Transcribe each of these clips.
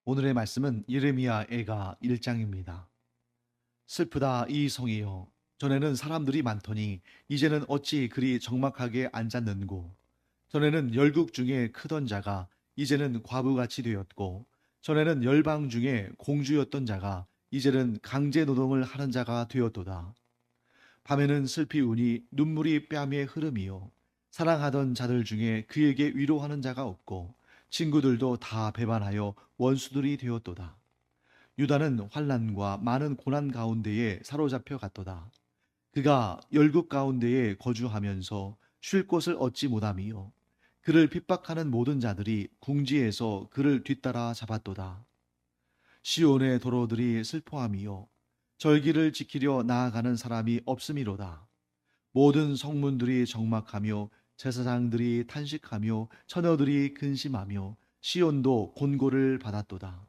오늘의 말씀은 예레미야 애가 1장입니다. 슬프다 이 성이여, 전에는 사람들이 많더니 이제는 어찌 그리 적막하게 앉았는고. 전에는 열국 중에 크던 자가 이제는 과부같이 되었고, 전에는 열방 중에 공주였던 자가 이제는 강제 노동을 하는 자가 되었도다. 밤에는 슬피 우니 눈물이 뺨에 흐름이요, 사랑하던 자들 중에 그에게 위로하는 자가 없고, 친구들도 다 배반하여 원수들이 되었도다. 유다는 환난과 많은 고난 가운데에 사로잡혀 갔도다. 그가 열국 가운데에 거주하면서 쉴 곳을 얻지 못하며 그를 핍박하는 모든 자들이 궁지에서 그를 뒤따라 잡았도다. 시온의 도로들이 슬퍼하며 절기를 지키려 나아가는 사람이 없음이로다. 모든 성문들이 적막하며 제사장들이 탄식하며 처녀들이 근심하며 시온도 곤고를 받았도다.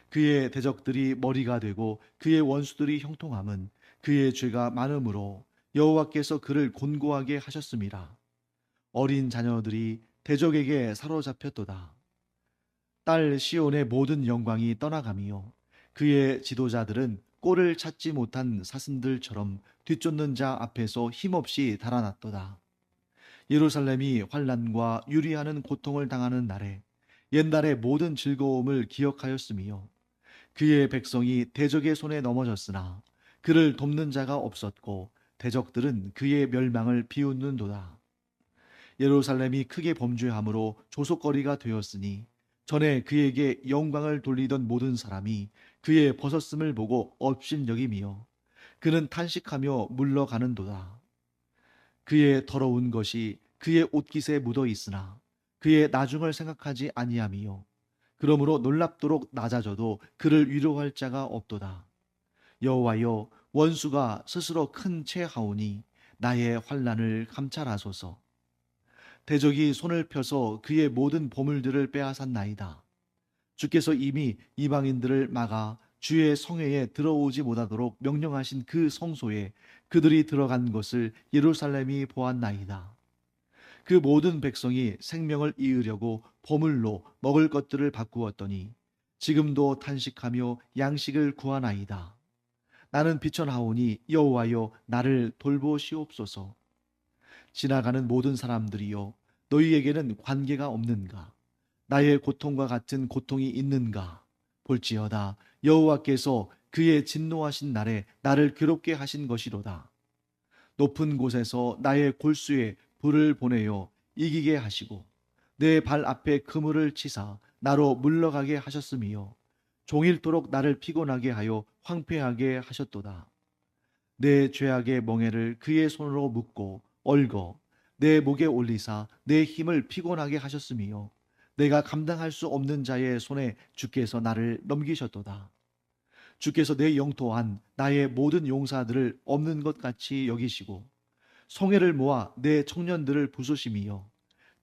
그의 대적들이 머리가 되고 그의 원수들이 형통함은 그의 죄가 많음으로 여호와께서 그를 곤고하게 하셨음이라. 어린 자녀들이 대적에게 사로잡혔도다. 딸 시온의 모든 영광이 떠나가며 그의 지도자들은 꼴을 찾지 못한 사슴들처럼 뒤쫓는 자 앞에서 힘없이 달아났도다. 예루살렘이 환난과 유리하는 고통을 당하는 날에 옛날의 모든 즐거움을 기억하였으며 그의 백성이 대적의 손에 넘어졌으나 그를 돕는 자가 없었고 대적들은 그의 멸망을 비웃는도다. 예루살렘이 크게 범죄함으로 조속거리가 되었으니 전에 그에게 영광을 돌리던 모든 사람이 그의 벗었음을 보고 업신여김이요 그는 탄식하며 물러가는도다. 그의 더러운 것이 그의 옷깃에 묻어 있으나 그의 나중을 생각하지 아니하며 그러므로 놀랍도록 낮아져도 그를 위로할 자가 없도다. 여호와여, 원수가 스스로 큰 채하오니 나의 환난을 감찰하소서. 대적이 손을 펴서 그의 모든 보물들을 빼앗았나이다. 주께서 이미 이방인들을 막아 주의 성회에 들어오지 못하도록 명령하신 그 성소에 그들이 들어간 것을 예루살렘이 보았나이다. 그 모든 백성이 생명을 이으려고 보물로 먹을 것들을 바꾸었더니 지금도 탄식하며 양식을 구하나이다. 나는 비천하오니 여호와여 나를 돌보시옵소서. 지나가는 모든 사람들이여 너희에게는 관계가 없는가? 나의 고통과 같은 고통이 있는가? 볼지어다 여호와께서 그의 진노하신 날에 나를 괴롭게 하신 것이로다. 높은 곳에서 나의 골수에 불을 보내어 이기게 하시고 내 발 앞에 그물을 치사 나로 물러가게 하셨으며 종일토록 나를 피곤하게 하여 황폐하게 하셨도다. 내 죄악의 멍에를 그의 손으로 묶고 얽어 내 목에 올리사 내 힘을 피곤하게 하셨으며 내가 감당할 수 없는 자의 손에 주께서 나를 넘기셨도다. 주께서 내 영토 안 나의 모든 용사들을 없는 것 같이 여기시고 성회를 모아 내 청년들을 부수심이여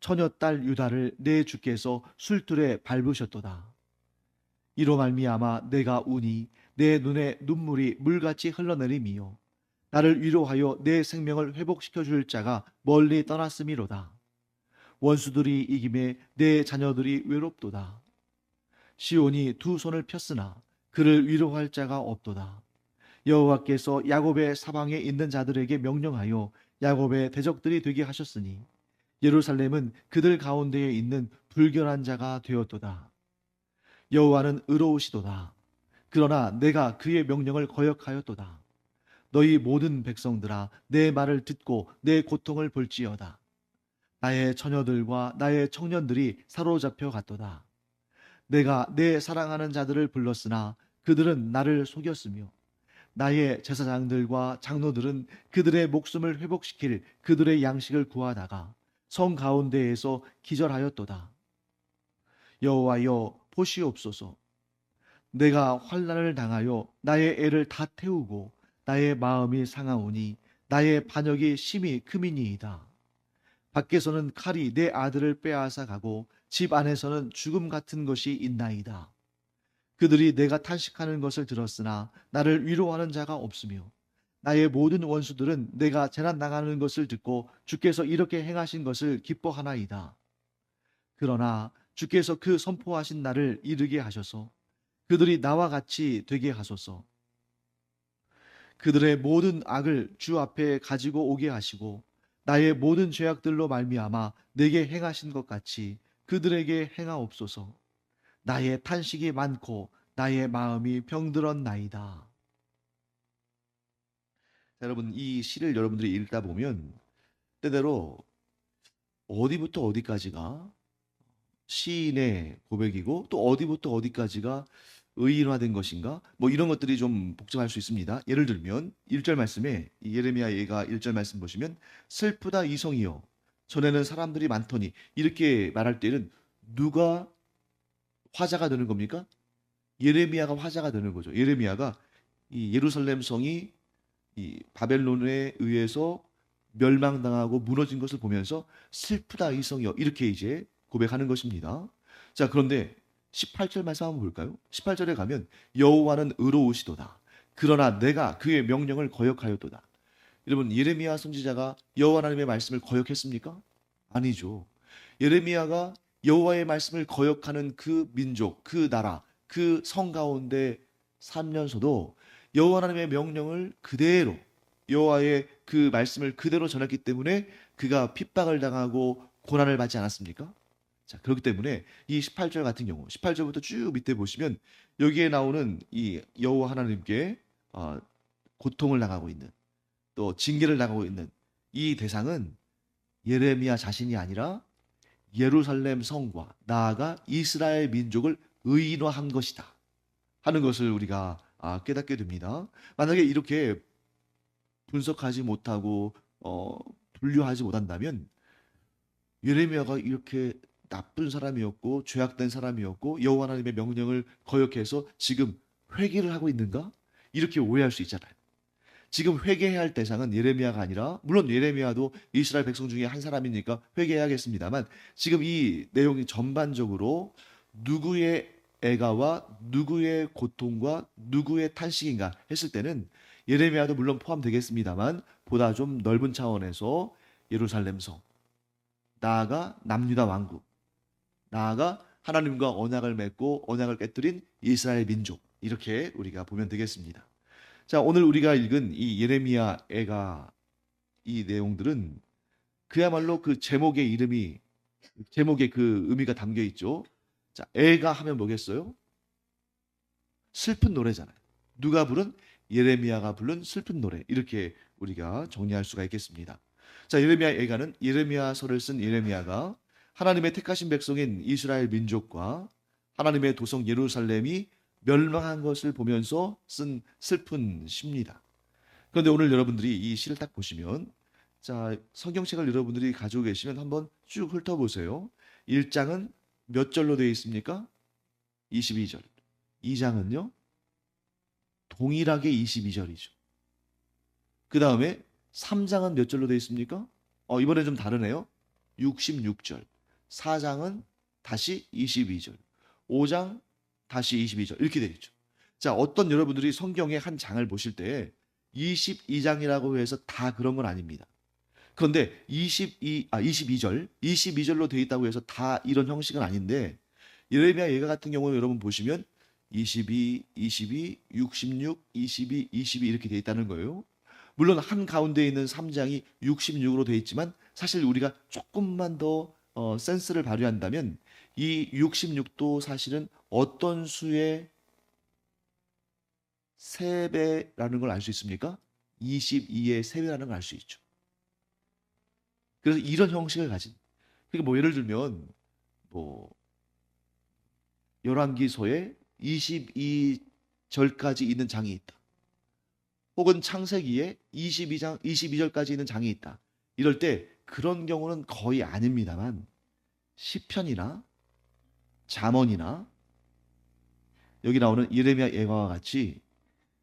처녀 딸 유다를 내 주께서 술틀에 밟으셨도다. 이로 말미암아 내가 우니 내 눈에 눈물이 물같이 흘러내림이요 나를 위로하여 내 생명을 회복시켜 줄 자가 멀리 떠났음이로다. 원수들이 이김에 내 자녀들이 외롭도다. 시온이 두 손을 폈으나 그를 위로할 자가 없도다. 여호와께서 야곱의 사방에 있는 자들에게 명령하여 야곱의 대적들이 되게 하셨으니 예루살렘은 그들 가운데에 있는 불결한 자가 되었도다. 여호와는 의로우시도다. 그러나 내가 그의 명령을 거역하였도다. 너희 모든 백성들아 내 말을 듣고 내 고통을 볼지어다. 나의 처녀들과 나의 청년들이 사로잡혀 갔도다. 내가 내 사랑하는 자들을 불렀으나 그들은 나를 속였으며 나의 제사장들과 장로들은 그들의 목숨을 회복시킬 그들의 양식을 구하다가 성 가운데에서 기절하였도다. 여호와여 보시옵소서. 내가 환난을 당하여 나의 애를 다 태우고 나의 마음이 상하오니 나의 반역이 심히 크미니이다. 밖에서는 칼이 내 아들을 빼앗아 가고 집 안에서는 죽음 같은 것이 있나이다. 그들이 내가 탄식하는 것을 들었으나 나를 위로하는 자가 없으며 나의 모든 원수들은 내가 재난 당하는 것을 듣고 주께서 이렇게 행하신 것을 기뻐하나이다. 그러나 주께서 그 선포하신 날을 이르게 하셔서 그들이 나와 같이 되게 하소서. 그들의 모든 악을 주 앞에 가지고 오게 하시고 나의 모든 죄악들로 말미암아 내게 행하신 것 같이 그들에게 행하옵소서. 나의 탄식이 많고 나의 마음이 병들었나이다. 자, 여러분 이 시를 여러분들이 읽다 보면 때때로 어디부터 어디까지가 시인의 고백이고 또 어디부터 어디까지가 의인화된 것인가? 뭐 이런 것들이 좀 복잡할 수 있습니다. 예를 들면 1절 말씀에 이 예레미야 예가 1절 말씀 보시면 슬프다 이성이여 전에는 사람들이 많더니 이렇게 말할 때는 누가 화자가 되는 겁니까? 예레미야가 화자가 되는 거죠. 예레미야가 이 예루살렘 성이 이 바벨론에 의해서 멸망당하고 무너진 것을 보면서 슬프다 이성이여 이렇게 이제 고백하는 것입니다. 자, 그런데 18절 말씀 한번 볼까요? 18절에 가면 여호와는 의로우시도다. 그러나 내가 그의 명령을 거역하였도다. 여러분 예레미야 선지자가 여호와 하나님의 말씀을 거역했습니까? 아니죠. 예레미야가 여호와의 말씀을 거역하는 그 민족, 그 나라, 그 성 가운데 살면서도 여호와 하나님의 명령을 그대로 여호와의 그 말씀을 그대로 전했기 때문에 그가 핍박을 당하고 고난을 받지 않았습니까? 자, 그렇기 때문에 이 18절 같은 경우 18절부터 쭉 밑에 보시면 여기에 나오는 이 여호와 하나님께 어, 고통을 당하고 있는 또 징계를 당하고 있는 이 대상은 예레미야 자신이 아니라 예루살렘 성과 나아가 이스라엘 민족을 의인화한 것이다 하는 것을 우리가 깨닫게 됩니다. 만약에 이렇게 분석하지 못하고 분류하지 못한다면 예레미야가 이렇게 나쁜 사람이었고 죄악된 사람이었고 여호와 하나님의 명령을 거역해서 지금 회개를 하고 있는가? 이렇게 오해할 수 있잖아요. 지금 회개해야 할 대상은 예레미야가 아니라 물론 예레미야도 이스라엘 백성 중에 한 사람이니까 회개해야겠습니다만 지금 이 내용이 전반적으로 누구의 애가와 누구의 고통과 누구의 탄식인가 했을 때는 예레미야도 물론 포함되겠습니다만 보다 좀 넓은 차원에서 예루살렘 성, 나아가 남유다 왕국, 나아가 하나님과 언약을 맺고 언약을 깨뜨린 이스라엘 민족 이렇게 우리가 보면 되겠습니다. 자, 오늘 우리가 읽은 이 예레미야 애가 이 내용들은 그야말로 그 제목의 이름이 제목에 그 의미가 담겨 있죠. 자, 애가 하면 뭐겠어요? 슬픈 노래잖아요. 누가 부른? 예레미야가 부른 슬픈 노래. 이렇게 우리가 정리할 수가 있겠습니다. 자, 예레미야 애가는 예레미야서를 쓴 예레미야가 하나님의 택하신 백성인 이스라엘 민족과 하나님의 도성 예루살렘이 멸망한 것을 보면서 쓴 슬픈 시입니다. 그런데 오늘 여러분들이 이 시를 딱 보시면 자, 성경책을 여러분들이 가지고 계시면 한번 쭉 훑어보세요. 1장은 몇 절로 되어 있습니까? 22절. 2장은요? 동일하게 22절이죠. 그 다음에 3장은 몇 절로 되어 있습니까? 이번에 좀 다르네요. 66절. 4장은 다시 22절. 5장 다시 22절. 이렇게 되어 있죠. 자, 어떤 여러분들이 성경의 한 장을 보실 때 22장이라고 해서 다 그런 건 아닙니다. 그런데 22절로 되어 있다고 해서 다 이런 형식은 아닌데 예레미야 예가 같은 경우는 여러분 보시면 22, 22, 66, 22, 22 이렇게 되어 있다는 거예요. 물론 한 가운데 있는 3장이 66으로 되어 있지만 사실 우리가 조금만 더 센스를 발휘한다면 이 66도 사실은 어떤 수의 3배라는 걸 알 수 있습니까? 22의 3배라는 걸 알 수 있죠. 그래서 이런 형식을 가진 그러니까 뭐 예를 들면 뭐 열왕기서에 22절까지 있는 장이 있다. 혹은 창세기에 22절까지 있는 장이 있다. 이럴 때 그런 경우는 거의 아닙니다만 시편이나 잠언이나 여기 나오는 예레미야 예화와 같이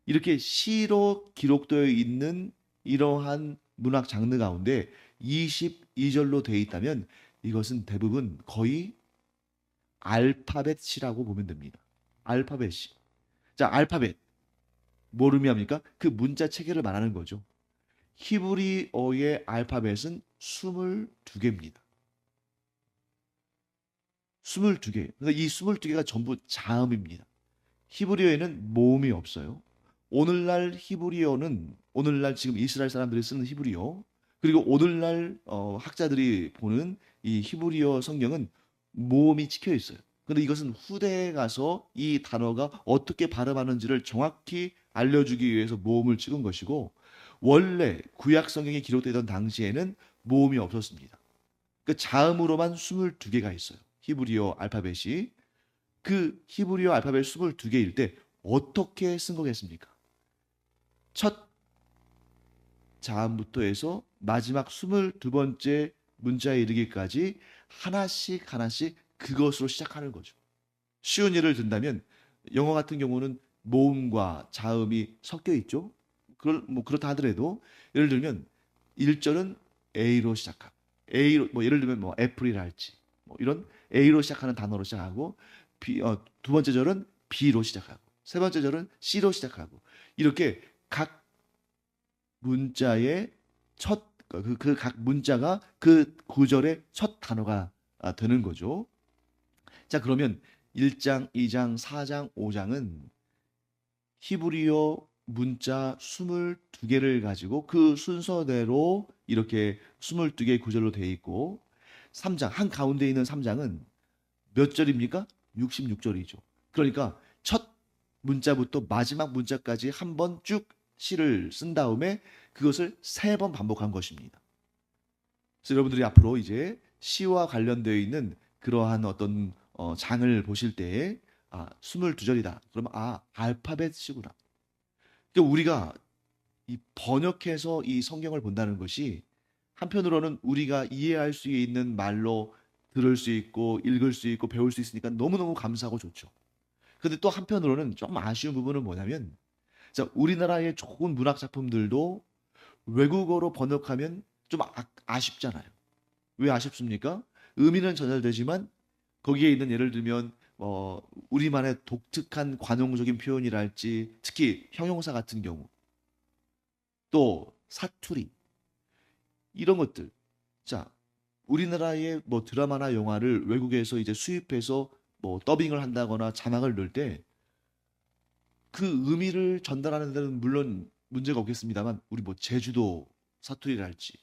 이렇게 시로 기록되어 있는 이러한 문학 장르 가운데 22절로 되어 있다면 이것은 대부분 거의 알파벳 시라고 보면 됩니다. 알파벳 시. 자, 알파벳. 뭘 의미합니까? 그 문자 체계를 말하는 거죠. 히브리어의 알파벳은 22개입니다. 22개. 그러니까 이 22개가 전부 자음입니다. 히브리어에는 모음이 없어요. 오늘날 히브리어는 오늘날 지금 이스라엘 사람들이 쓰는 히브리어 그리고 오늘날 학자들이 보는 이 히브리어 성경은 모음이 찍혀 있어요. 근데 이것은 후대에 가서 이 단어가 어떻게 발음하는지를 정확히 알려주기 위해서 모음을 찍은 것이고 원래 구약 성경에 기록되던 당시에는 모음이 없었습니다. 그 자음으로만 22개가 있어요. 히브리어 알파벳이. 그 히브리어 알파벳 22개일 때 어떻게 쓴 거겠습니까? 첫 자음부터 해서 마지막 22번째 문자에 이르기까지 하나씩 하나씩 그것으로 시작하는 거죠. 쉬운 예를 든다면 영어 같은 경우는 모음과 자음이 섞여 있죠. 뭐 그렇다 하더라도 예를 들면 1절은 A로 시작하고 A로 뭐 예를 들면 뭐 애플이라 할지 뭐 이런 A로 시작하는 단어로 시작하고 두 번째 절은 B로 시작하고 세 번째 절은 C로 시작하고 이렇게 각 문자의 그 각 문자가 그 구절의 첫 단어가 되는 거죠. 자, 그러면 1장, 2장, 4장, 5장은 히브리어 문자 22개를 가지고 그 순서대로 이렇게 22개의 구절로 되어 있고 3장, 한 가운데 있는 3장은 몇 절입니까? 66절이죠. 그러니까 첫 문자부터 마지막 문자까지 한 번 쭉 시를 쓴 다음에 그것을 3번 반복한 것입니다. 그래서 여러분들이 앞으로 이제 시와 관련되어 있는 그러한 어떤 장을 보실 때에 22절이다. 그러면 알파벳 시구나. 그러니까 우리가 이 번역해서 이 성경을 본다는 것이 한편으로는 우리가 이해할 수 있는 말로 들을 수 있고 읽을 수 있고 배울 수 있으니까 너무너무 감사하고 좋죠. 근데 또 한편으로는 좀 아쉬운 부분은 뭐냐면 자, 우리나라의 좋은 문학 작품들도 외국어로 번역하면 좀 아쉽잖아요. 왜 아쉽습니까? 의미는 전달되지만 거기에 있는 예를 들면 우리만의 독특한 관용적인 표현이랄지 특히 형용사 같은 경우 또 사투리 이런 것들 자 우리나라의 뭐 드라마나 영화를 외국에서 이제 수입해서 뭐 더빙을 한다거나 자막을 넣을 때 그 의미를 전달하는 데는 물론 문제가 없겠습니다만 우리 뭐 제주도 사투리랄지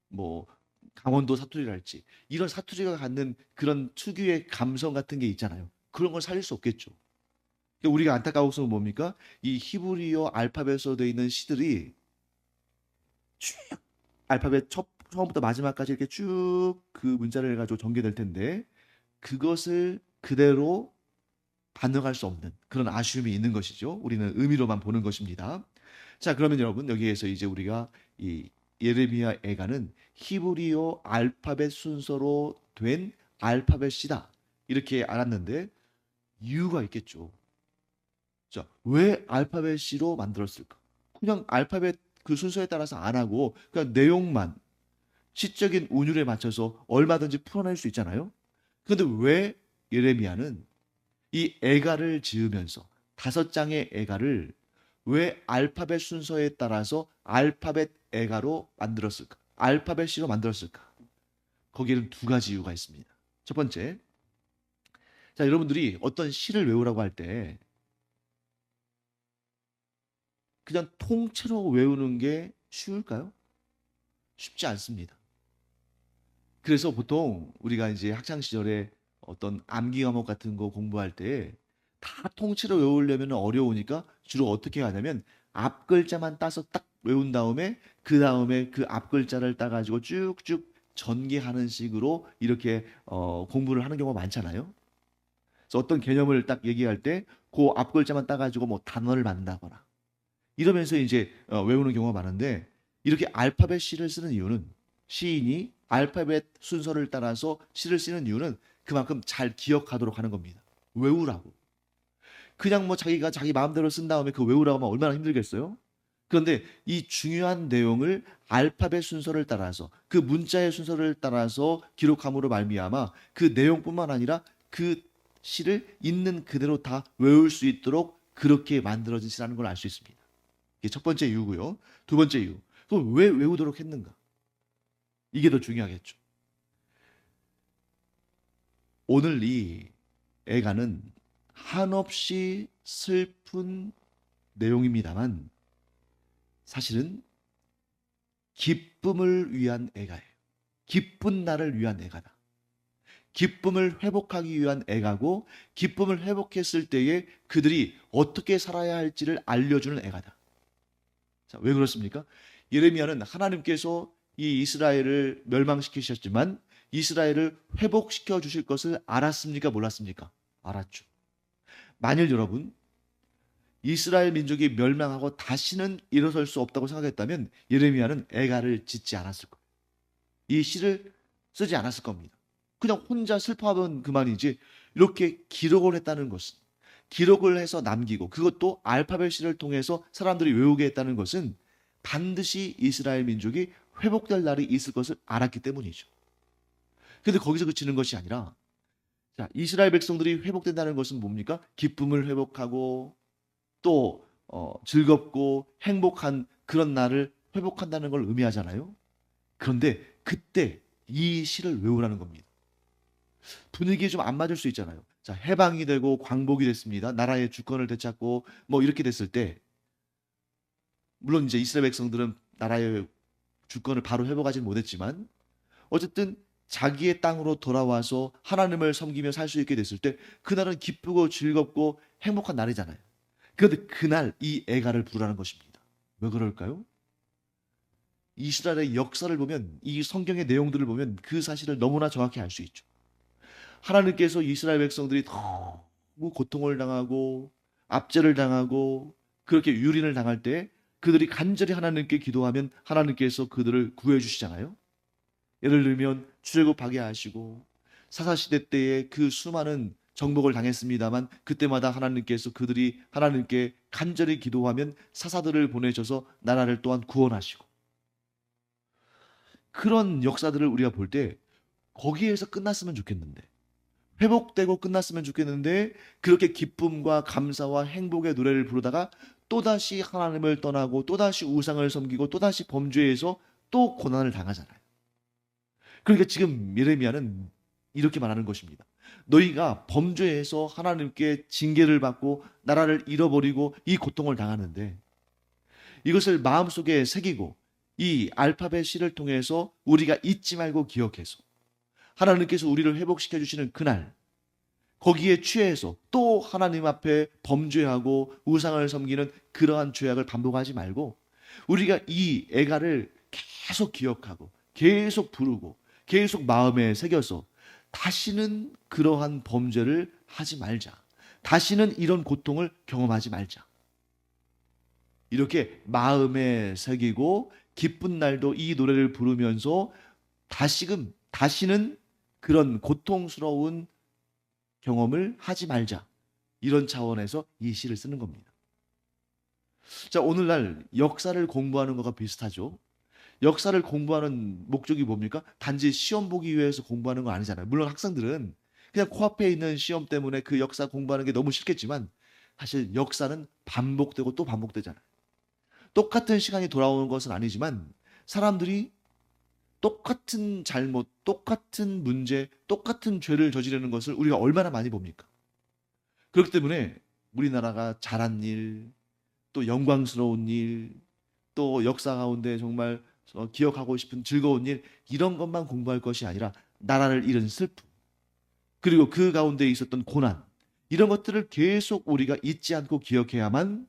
뭐 강원도 사투리랄지 이런 사투리가 갖는 그런 특유의 감성 같은 게 있잖아요. 그런 걸 살릴 수 없겠죠. 그러니까 우리가 안타까운 것은 뭡니까? 이 히브리어 알파벳으로 되어 있는 시들이 쭉 알파벳 처음부터 마지막까지 이렇게 쭉 그 문자를 가지고 전개될 텐데 그것을 그대로 반영할 수 없는 그런 아쉬움이 있는 것이죠. 우리는 의미로만 보는 것입니다. 자, 그러면 여러분 여기에서 이제 우리가 이 예레미야 애가는 히브리어 알파벳 순서로 된 알파벳이다. 이렇게 알았는데 이유가 있겠죠. 자, 왜 알파벳 C로 만들었을까? 그냥 알파벳 그 순서에 따라서 안 하고 그냥 내용만 시적인 운율에 맞춰서 얼마든지 풀어낼 수 있잖아요. 그런데 왜 예레미야는 이 애가를 지으면서 5장의 애가를 왜 알파벳 순서에 따라서 알파벳 애가로 만들었을까? 알파벳 C로 만들었을까? 거기에는 두 가지 이유가 있습니다. 첫 번째, 자, 여러분들이 어떤 시를 외우라고 할 때 그냥 통째로 외우는 게 쉬울까요? 쉽지 않습니다. 그래서 보통 우리가 이제 학창 시절에 어떤 암기 과목 같은 거 공부할 때 다 통째로 외우려면 어려우니까 주로 어떻게 하냐면 앞 글자만 따서 딱 외운 다음에 그 다음에 그 앞 글자를 따가지고 쭉쭉 전개하는 식으로 이렇게 공부를 하는 경우가 많잖아요. 그래서 어떤 개념을 딱 얘기할 때 그 앞 글자만 따가지고 뭐 단어를 만다거나 이러면서 이제 외우는 경우가 많은데 이렇게 알파벳 C를 쓰는 이유는 시인이 알파벳 순서를 따라서 시를 쓰는 이유는 그만큼 잘 기억하도록 하는 겁니다. 외우라고. 그냥 뭐 자기가 자기 마음대로 쓴 다음에 그 외우라고 하면 얼마나 힘들겠어요? 그런데 이 중요한 내용을 알파벳 순서를 따라서 그 문자의 순서를 따라서 기록함으로 말미암아 그 내용뿐만 아니라 그 시를 있는 그대로 다 외울 수 있도록 그렇게 만들어진 시라는 걸 알 수 있습니다. 이게 첫 번째 이유고요. 두 번째 이유. 그럼 왜 외우도록 했는가? 이게 더 중요하겠죠. 오늘 이 애가는 한없이 슬픈 내용입니다만 사실은 기쁨을 위한 애가예요. 기쁜 날을 위한 애가다. 기쁨을 회복하기 위한 애가고 기쁨을 회복했을 때에 그들이 어떻게 살아야 할지를 알려주는 애가다. 자, 왜 그렇습니까? 예레미야는 하나님께서 이 이스라엘을 멸망시키셨지만 이스라엘을 회복시켜 주실 것을 알았습니까? 몰랐습니까? 알았죠. 만일 여러분 이스라엘 민족이 멸망하고 다시는 일어설 수 없다고 생각했다면 예레미야는 애가를 짓지 않았을 거예요. 이 시를 쓰지 않았을 겁니다. 그냥 혼자 슬퍼하면 그만이지 이렇게 기록을 했다는 것은 기록을 해서 남기고 그것도 알파벳 시를 통해서 사람들이 외우게 했다는 것은 반드시 이스라엘 민족이 회복될 날이 있을 것을 알았기 때문이죠. 근데 거기서 그치는 것이 아니라 자, 이스라엘 백성들이 회복된다는 것은 뭡니까? 기쁨을 회복하고 또 즐겁고 행복한 그런 날을 회복한다는 걸 의미하잖아요. 그런데 그때 이 시를 외우라는 겁니다. 분위기에 좀 안 맞을 수 있잖아요. 자, 해방이 되고 광복이 됐습니다. 나라의 주권을 되찾고 뭐 이렇게 됐을 때 물론 이제 이스라엘 백성들은 나라의 주권을 바로 회복하지는 못했지만 어쨌든 자기의 땅으로 돌아와서 하나님을 섬기며 살 수 있게 됐을 때 그날은 기쁘고 즐겁고 행복한 날이잖아요. 그런데 그날 이 애가를 부르라는 것입니다. 왜 그럴까요? 이스라엘의 역사를 보면 이 성경의 내용들을 보면 그 사실을 너무나 정확히 알 수 있죠. 하나님께서 이스라엘 백성들이 너무 고통을 당하고 압제를 당하고 그렇게 유린을 당할 때 그들이 간절히 하나님께 기도하면 하나님께서 그들을 구해 주시잖아요. 예를 들면 출애굽하게 하시고 사사시대 때에 그 수많은 정복을 당했습니다만 그때마다 하나님께서 그들이 하나님께 간절히 기도하면 사사들을 보내셔서 나라를 또한 구원하시고 그런 역사들을 우리가 볼 때 거기에서 끝났으면 좋겠는데 회복되고 끝났으면 좋겠는데 그렇게 기쁨과 감사와 행복의 노래를 부르다가 또다시 하나님을 떠나고 또다시 우상을 섬기고 또다시 범죄해서 또 고난을 당하잖아요. 그러니까 지금 예레미야는 이렇게 말하는 것입니다. 너희가 범죄해서 하나님께 징계를 받고 나라를 잃어버리고 이 고통을 당하는데 이것을 마음속에 새기고 이 알파벳 시를 통해서 우리가 잊지 말고 기억해서 하나님께서 우리를 회복시켜 주시는 그날 거기에 취해서 또 하나님 앞에 범죄하고 우상을 섬기는 그러한 죄악을 반복하지 말고 우리가 이 애가를 계속 기억하고 계속 부르고 계속 마음에 새겨서 다시는 그러한 범죄를 하지 말자. 다시는 이런 고통을 경험하지 말자. 이렇게 마음에 새기고 기쁜 날도 이 노래를 부르면서 다시는 그런 고통스러운 경험을 하지 말자. 이런 차원에서 이 시를 쓰는 겁니다. 자, 오늘날 역사를 공부하는 것과 비슷하죠. 역사를 공부하는 목적이 뭡니까? 단지 시험 보기 위해서 공부하는 건 아니잖아요. 물론 학생들은 그냥 코앞에 있는 시험 때문에 그 역사 공부하는 게 너무 싫겠지만 사실 역사는 반복되고 또 반복되잖아요. 똑같은 시간이 돌아오는 것은 아니지만 사람들이 똑같은 잘못, 똑같은 문제, 똑같은 죄를 저지르는 것을 우리가 얼마나 많이 봅니까? 그렇기 때문에 우리나라가 잘한 일, 또 영광스러운 일, 또 역사 가운데 정말 기억하고 싶은 즐거운 일, 이런 것만 공부할 것이 아니라 나라를 잃은 슬픔, 그리고 그 가운데 있었던 고난, 이런 것들을 계속 우리가 잊지 않고 기억해야만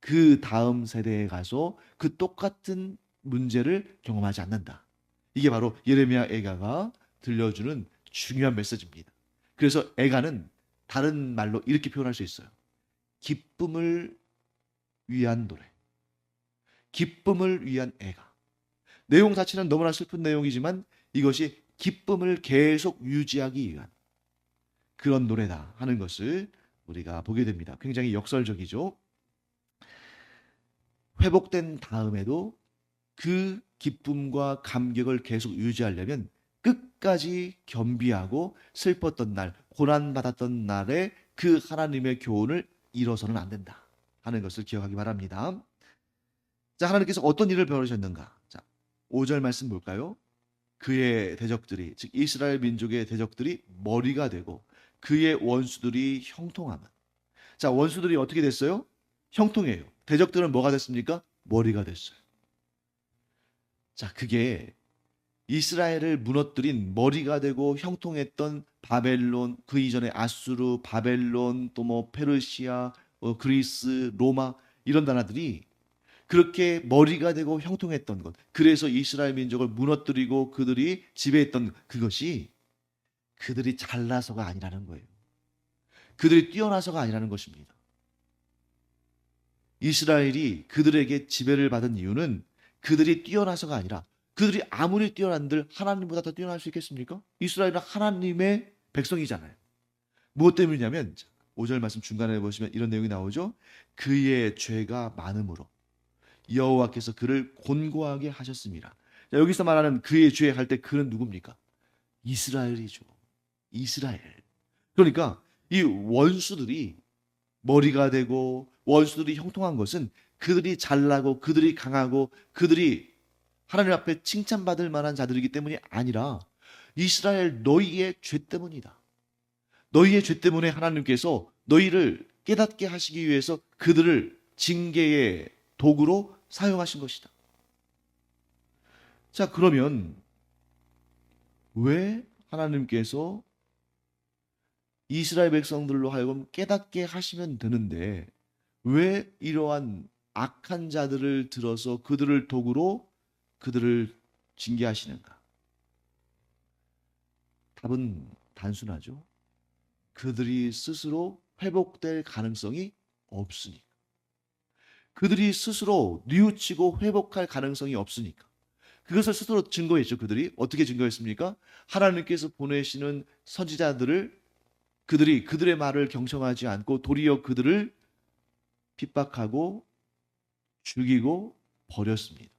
그 다음 세대에 가서 그 똑같은 문제를 경험하지 않는다. 이게 바로 예레미야 애가가 들려주는 중요한 메시지입니다. 그래서 애가는 다른 말로 이렇게 표현할 수 있어요. 기쁨을 위한 노래. 기쁨을 위한 애가. 내용 자체는 너무나 슬픈 내용이지만 이것이 기쁨을 계속 유지하기 위한 그런 노래다 하는 것을 우리가 보게 됩니다. 굉장히 역설적이죠. 회복된 다음에도 그 기쁨과 감격을 계속 유지하려면 끝까지 겸비하고 슬펐던 날, 고난받았던 날에 그 하나님의 교훈을 잃어서는 안 된다 하는 것을 기억하기 바랍니다. 자, 하나님께서 어떤 일을 벌이셨는가? 자, 5절 말씀 볼까요? 그의 대적들이, 즉 이스라엘 민족의 대적들이 머리가 되고 그의 원수들이 형통하면. 자, 원수들이 어떻게 됐어요? 형통해요. 대적들은 뭐가 됐습니까? 머리가 됐어요. 자, 그게 이스라엘을 무너뜨린 머리가 되고 형통했던 바벨론, 그 이전에 아수르, 바벨론, 또 뭐 페르시아, 그리스, 로마 이런 나라들이 그렇게 머리가 되고 형통했던 것. 그래서 이스라엘 민족을 무너뜨리고 그들이 지배했던 그것이 그들이 잘나서가 아니라는 거예요. 그들이 뛰어나서가 아니라는 것입니다. 이스라엘이 그들에게 지배를 받은 이유는 그들이 뛰어나서가 아니라 그들이 아무리 뛰어난들 하나님보다 더 뛰어날 수 있겠습니까? 이스라엘은 하나님의 백성이잖아요. 무엇 때문이냐면 5절 말씀 중간에 보시면 이런 내용이 나오죠. 그의 죄가 많음으로 여호와께서 그를 곤고하게 하셨습니다. 자, 여기서 말하는 그의 죄 할 때 그는 누굽니까? 이스라엘이죠. 이스라엘. 그러니까 이 원수들이 머리가 되고 원수들이 형통한 것은 그들이 잘나고 그들이 강하고 그들이 하나님 앞에 칭찬받을 만한 자들이기 때문이 아니라 이스라엘 너희의 죄 때문이다. 너희의 죄 때문에 하나님께서 너희를 깨닫게 하시기 위해서 그들을 징계의 도구로 사용하신 것이다. 자, 그러면 왜 하나님께서 이스라엘 백성들로 하여금 깨닫게 하시면 되는데 왜 이러한 악한 자들을 들어서 그들을 도구로 그들을 징계하시는가? 답은 단순하죠. 그들이 스스로 회복될 가능성이 없으니까. 그들이 스스로 뉘우치고 회복할 가능성이 없으니까. 그것을 스스로 증거했죠. 그들이 어떻게 증거했습니까? 하나님께서 보내시는 선지자들을 그들이 그들의 말을 경청하지 않고 도리어 그들을 핍박하고 죽이고 버렸습니다.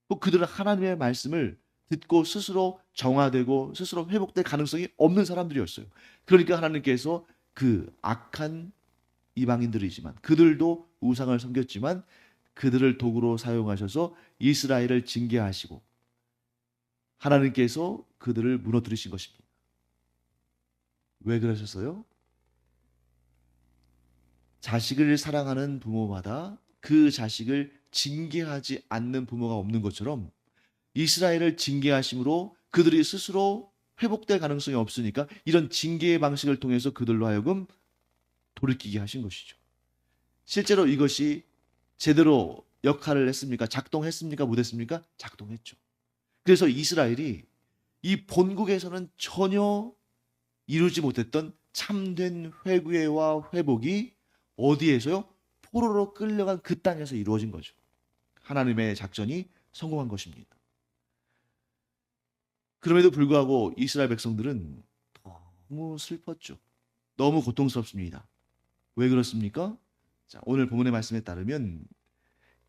또 그들은 하나님의 말씀을 듣고 스스로 정화되고 스스로 회복될 가능성이 없는 사람들이었어요. 그러니까 하나님께서 그 악한 이방인들이지만 그들도 우상을 섬겼지만 그들을 도구로 사용하셔서 이스라엘을 징계하시고 하나님께서 그들을 무너뜨리신 것입니다. 왜 그러셨어요? 자식을 사랑하는 부모마다 그 자식을 징계하지 않는 부모가 없는 것처럼 이스라엘을 징계하심으로 그들이 스스로 회복될 가능성이 없으니까 이런 징계의 방식을 통해서 그들로 하여금 돌이키게 하신 것이죠. 실제로 이것이 제대로 역할을 했습니까? 작동했습니까? 못했습니까? 작동했죠. 그래서 이스라엘이 이 본국에서는 전혀 이루지 못했던 참된 회개와 회복이 어디에서요? 포로로 끌려간 그 땅에서 이루어진 거죠. 하나님의 작전이 성공한 것입니다. 그럼에도 불구하고 이스라엘 백성들은 너무 슬펐죠. 너무 고통스럽습니다. 왜 그렇습니까? 자, 오늘 본문의 말씀에 따르면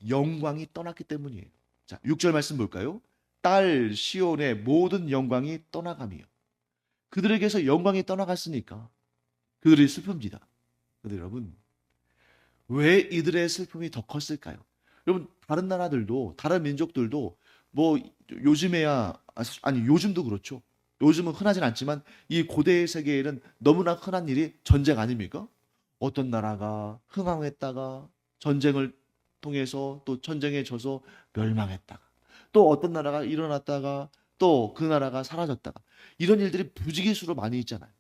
영광이 떠났기 때문이에요. 자, 6절 말씀 볼까요? 딸 시온의 모든 영광이 떠나가며 그들에게서 영광이 떠나갔으니까 그들이 슬픕니다. 그런데 여러분, 왜 이들의 슬픔이 더 컸을까요? 여러분, 다른 나라들도 다른 민족들도 뭐 요즘에야 아니 요즘도 그렇죠. 요즘은 흔하진 않지만 이 고대의 세계에는 너무나 흔한 일이 전쟁 아닙니까? 어떤 나라가 흥왕했다가 전쟁을 통해서 또 전쟁에 져서 멸망했다가 또 어떤 나라가 일어났다가 또 그 나라가 사라졌다가 이런 일들이 부지기수로 많이 있잖아요.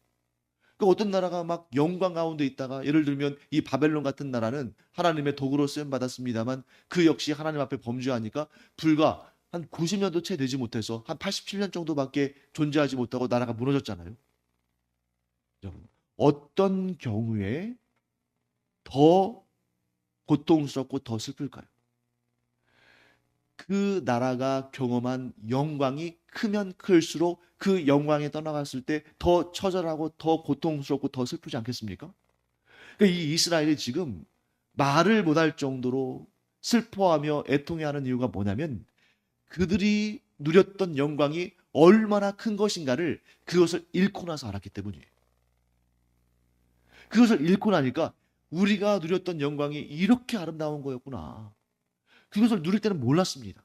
그 어떤 나라가 막 영광 가운데 있다가 예를 들면 이 바벨론 같은 나라는 하나님의 도구로 쓰임 받았습니다만 그 역시 하나님 앞에 범죄하니까 불과 한 90년도 채 되지 못해서 한 87년 정도밖에 존재하지 못하고 나라가 무너졌잖아요. 여러분, 어떤 경우에 더 고통스럽고 더 슬플까요? 그 나라가 경험한 영광이 크면 클수록 그 영광에 떠나갔을 때 더 처절하고 더 고통스럽고 더 슬프지 않겠습니까? 그러니까 이 이스라엘이 지금 말을 못할 정도로 슬퍼하며 애통해하는 이유가 뭐냐면 그들이 누렸던 영광이 얼마나 큰 것인가를 그것을 잃고 나서 알았기 때문이에요. 그것을 잃고 나니까 우리가 누렸던 영광이 이렇게 아름다운 거였구나. 그것을 누릴 때는 몰랐습니다.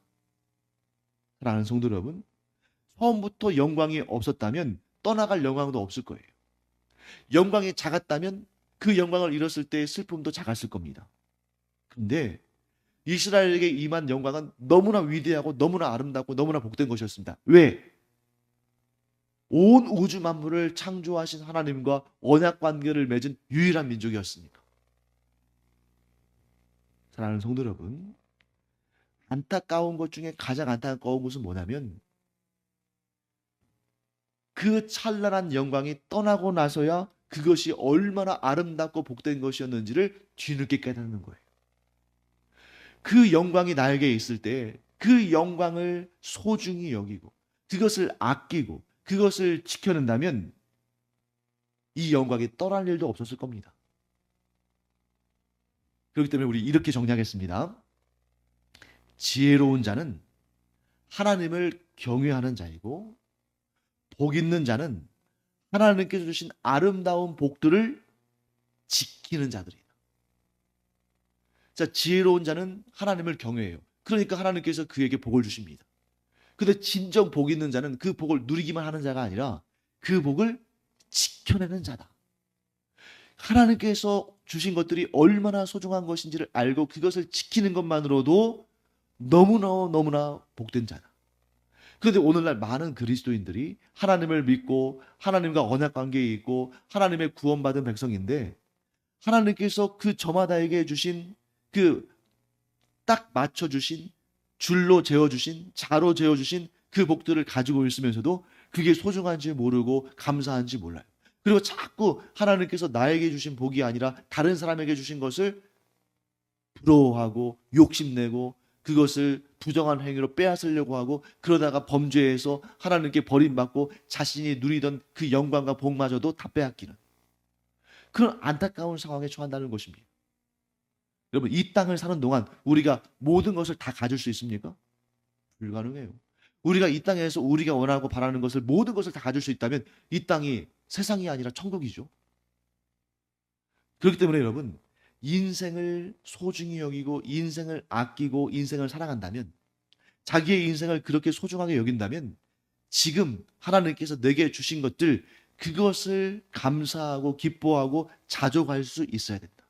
사랑하는 성도 여러분, 처음부터 영광이 없었다면 떠나갈 영광도 없을 거예요. 영광이 작았다면 그 영광을 잃었을 때의 슬픔도 작았을 겁니다. 근데 이스라엘에게 임한 영광은 너무나 위대하고 너무나 아름답고 너무나 복된 것이었습니다. 왜? 온 우주 만물을 창조하신 하나님과 언약 관계를 맺은 유일한 민족이었으니까. 사랑하는 성도 여러분, 안타까운 것 중에 가장 안타까운 것은 뭐냐면 그 찬란한 영광이 떠나고 나서야 그것이 얼마나 아름답고 복된 것이었는지를 뒤늦게 깨닫는 거예요. 그 영광이 나에게 있을 때 그 영광을 소중히 여기고 그것을 아끼고 그것을 지켜낸다면 이 영광이 떠날 일도 없었을 겁니다. 그렇기 때문에 우리 이렇게 정리하겠습니다. 지혜로운 자는 하나님을 경외하는 자이고 복 있는 자는 하나님께서 주신 아름다운 복들을 지키는 자들이다. 자, 지혜로운 자는 하나님을 경외해요. 그러니까 하나님께서 그에게 복을 주십니다. 근데 진정 복 있는 자는 그 복을 누리기만 하는 자가 아니라 그 복을 지켜내는 자다. 하나님께서 주신 것들이 얼마나 소중한 것인지를 알고 그것을 지키는 것만으로도 너무나 복된 자다. 그런데 오늘날 많은 그리스도인들이 하나님을 믿고 하나님과 언약 관계에 있고 하나님의 구원받은 백성인데 하나님께서 그 저마다에게 주신 그 딱 맞춰주신 줄로 재어주신 자로 재어주신 그 복들을 가지고 있으면서도 그게 소중한지 모르고 감사한지 몰라요. 그리고 자꾸 하나님께서 나에게 주신 복이 아니라 다른 사람에게 주신 것을 부러워하고 욕심내고 그것을 부정한 행위로 빼앗으려고 하고 그러다가 범죄해서 하나님께 버림받고 자신이 누리던 그 영광과 복마저도 다 빼앗기는 그런 안타까운 상황에 처한다는 것입니다. 여러분, 이 땅을 사는 동안 우리가 모든 것을 다 가질 수 있습니까? 불가능해요. 우리가 이 땅에서 우리가 원하고 바라는 것을 모든 것을 다 가질 수 있다면 이 땅이 세상이 아니라 천국이죠. 그렇기 때문에 여러분, 인생을 소중히 여기고 인생을 아끼고 인생을 사랑한다면 자기의 인생을 그렇게 소중하게 여긴다면 지금 하나님께서 내게 주신 것들 그것을 감사하고 기뻐하고 자족할 수 있어야 된다.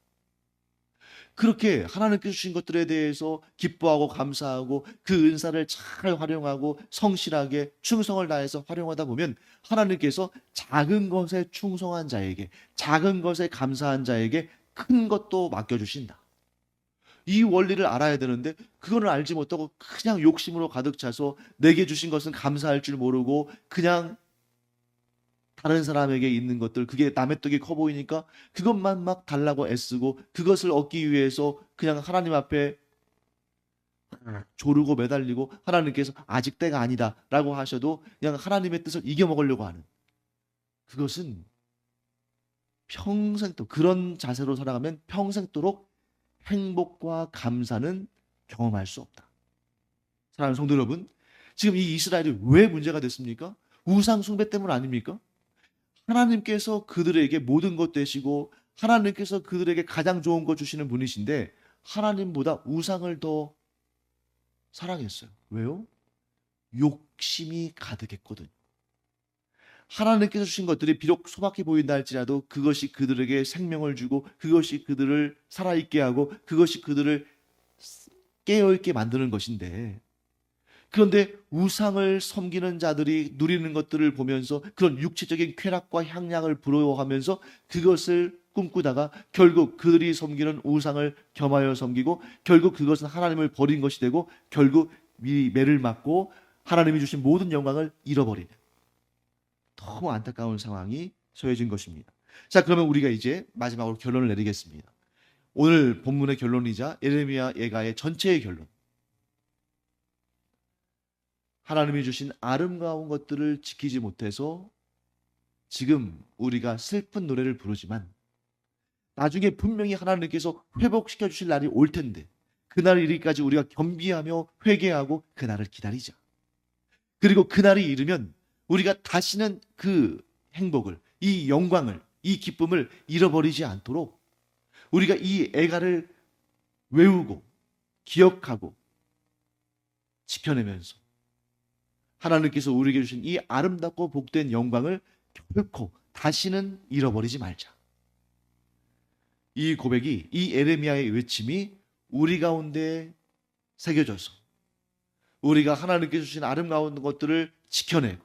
그렇게 하나님께서 주신 것들에 대해서 기뻐하고 감사하고 그 은사를 잘 활용하고 성실하게 충성을 다해서 활용하다 보면 하나님께서 작은 것에 충성한 자에게 작은 것에 감사한 자에게 큰 것도 맡겨주신다. 이 원리를 알아야 되는데 그거는 알지 못하고 그냥 욕심으로 가득 차서 내게 주신 것은 감사할 줄 모르고 그냥 다른 사람에게 있는 것들 그게 남의 떡이 커 보이니까 그것만 막 달라고 애쓰고 그것을 얻기 위해서 그냥 하나님 앞에 조르고 매달리고 하나님께서 아직 때가 아니다 라고 하셔도 그냥 하나님의 뜻을 이겨먹으려고 하는 그것은 평생 또 그런 자세로 살아가면 평생도록 행복과 감사는 경험할 수 없다. 사랑하는 성도 여러분, 지금 이 이스라엘이 왜 문제가 됐습니까? 우상 숭배 때문 아닙니까? 하나님께서 그들에게 모든 것 되시고 하나님께서 그들에게 가장 좋은 것 주시는 분이신데 하나님보다 우상을 더 사랑했어요. 왜요? 욕심이 가득했거든요. 하나님께서 주신 것들이 비록 소박해 보인다 할지라도 그것이 그들에게 생명을 주고 그것이 그들을 살아있게 하고 그것이 그들을 깨어있게 만드는 것인데 그런데 우상을 섬기는 자들이 누리는 것들을 보면서 그런 육체적인 쾌락과 향락을 부러워하면서 그것을 꿈꾸다가 결국 그들이 섬기는 우상을 겸하여 섬기고 결국 그것은 하나님을 버린 것이 되고 결국 매를 맞고 하나님이 주신 모든 영광을 잃어버리는 너무 안타까운 상황이 처해진 것입니다. 자, 그러면 우리가 이제 마지막으로 결론을 내리겠습니다. 오늘 본문의 결론이자 예레미야 예가의 전체의 결론. 하나님이 주신 아름다운 것들을 지키지 못해서 지금 우리가 슬픈 노래를 부르지만 나중에 분명히 하나님께서 회복시켜 주실 날이 올 텐데 그날 이르기까지 우리가 겸비하며 회개하고 그날을 기다리자. 그리고 그날이 이르면 우리가 다시는 그 행복을, 이 영광을, 이 기쁨을 잃어버리지 않도록 우리가 이 애가를 외우고 기억하고 지켜내면서 하나님께서 우리에게 주신 이 아름답고 복된 영광을 결코 다시는 잃어버리지 말자. 이 고백이, 이 에레미야의 외침이 우리 가운데 새겨져서 우리가 하나님께서 주신 아름다운 것들을 지켜내고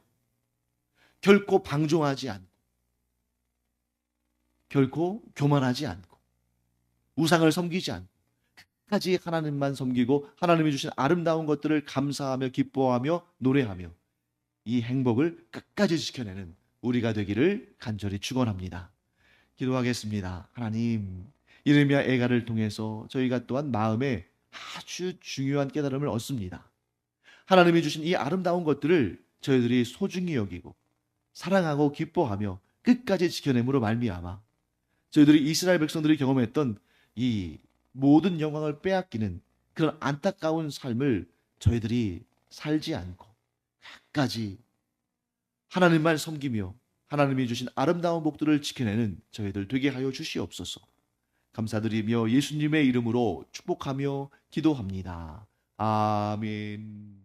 결코 방종하지 않고 결코 교만하지 않고 우상을 섬기지 않고 끝까지 하나님만 섬기고 하나님이 주신 아름다운 것들을 감사하며 기뻐하며 노래하며 이 행복을 끝까지 지켜내는 우리가 되기를 간절히 축원합니다. 기도하겠습니다. 하나님, 이르미야 애가를 통해서 저희가 또한 마음에 아주 중요한 깨달음을 얻습니다. 하나님이 주신 이 아름다운 것들을 저희들이 소중히 여기고 사랑하고 기뻐하며 끝까지 지켜냄으로 말미암아 저희들이 이스라엘 백성들이 경험했던 이 모든 영광을 빼앗기는 그런 안타까운 삶을 저희들이 살지 않고 끝까지 하나님만 섬기며 하나님이 주신 아름다운 복들을 지켜내는 저희들 되게 하여 주시옵소서. 감사드리며 예수님의 이름으로 축복하며 기도합니다. 아멘.